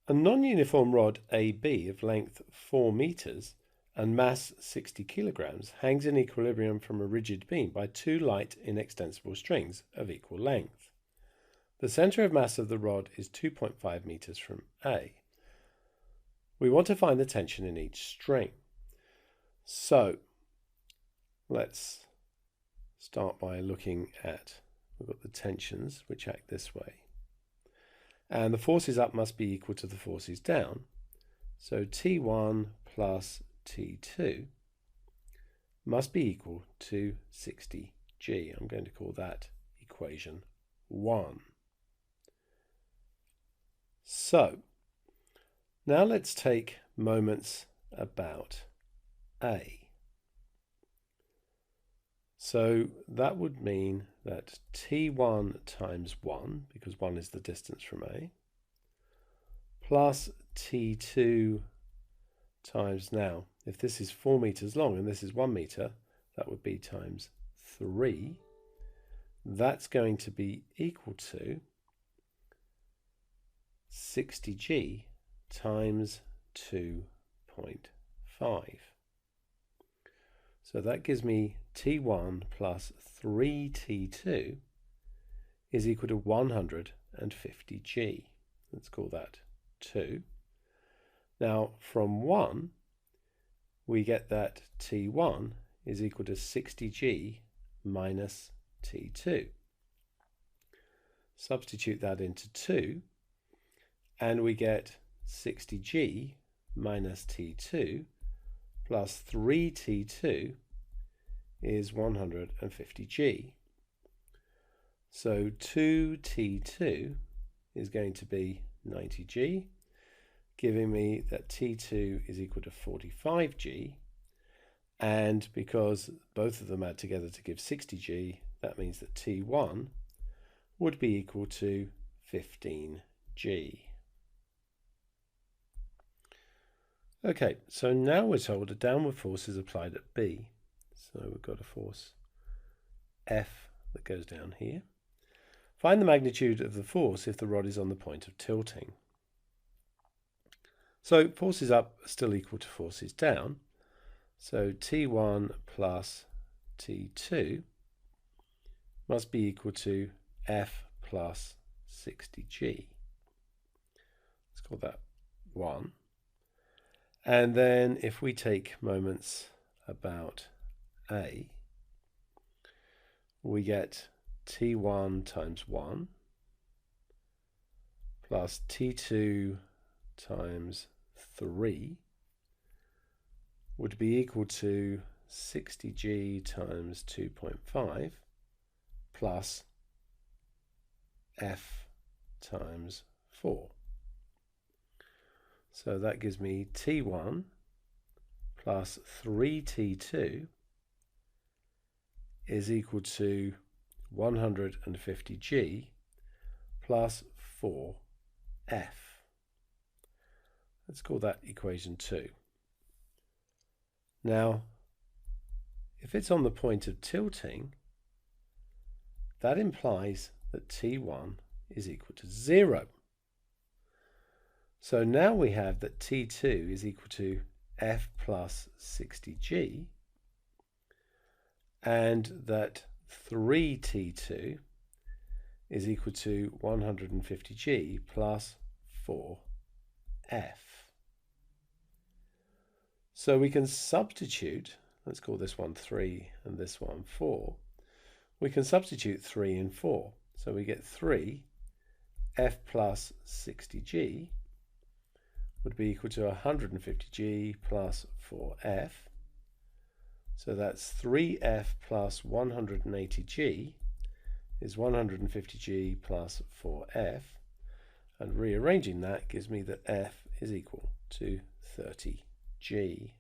A non-uniform rod AB of length 4 meters and mass 60 kilograms hangs in equilibrium from a rigid beam by two light inextensible strings of equal length. The center of mass of the rod is 2.5 meters from A. We want to find the tension in each string. So let's start by looking at, we've got the tensions which act this way. And the forces up must be equal to the forces down. So T1 plus T2 must be equal to 60G. I'm going to call that equation 1. So now let's take moments about A. So that would mean that T1 times 1, because 1 is the distance from A, plus T2 times, now, if this is 4 meters long and this is 1 meter, that would be times 3. That's going to be equal to 60G times 2.5. So that gives me T1 plus 3T2 is equal to 150G. Let's call that 2. Now from 1 we get that T1 is equal to 60G minus T2. Substitute that into 2 and we get 60G minus T2 plus 3T2 is 150G. So 2T2 is going to be 90G, giving me that T2 is equal to 45G. And because both of them add together to give 60G, that means that T1 would be equal to 15G. Okay, so now we're told a downward force is applied at B. So we've got a force F that goes down here. Find the magnitude of the force if the rod is on the point of tilting. So forces up are still equal to forces down. So T1 plus T2 must be equal to F plus 60G. Let's call that 1. And then if we take moments about A, we get T1 times 1 plus T2 times 3 would be equal to 60G times 2.5 plus F times 4. So that gives me T1 plus 3T2 is equal to 150G plus 4F. Let's call that equation 2. Now, if it's on the point of tilting, that implies that T1 is equal to 0. So now we have that T2 is equal to F plus 60G and that 3T2 is equal to 150G plus 4F. So we can substitute, let's call this one 3 and this one 4. We can substitute 3 and 4. So we get 3 F plus 60G would be equal to 150G plus 4F. So that's 3F plus 180G is 150G plus 4F. And rearranging that gives me that F is equal to 30G.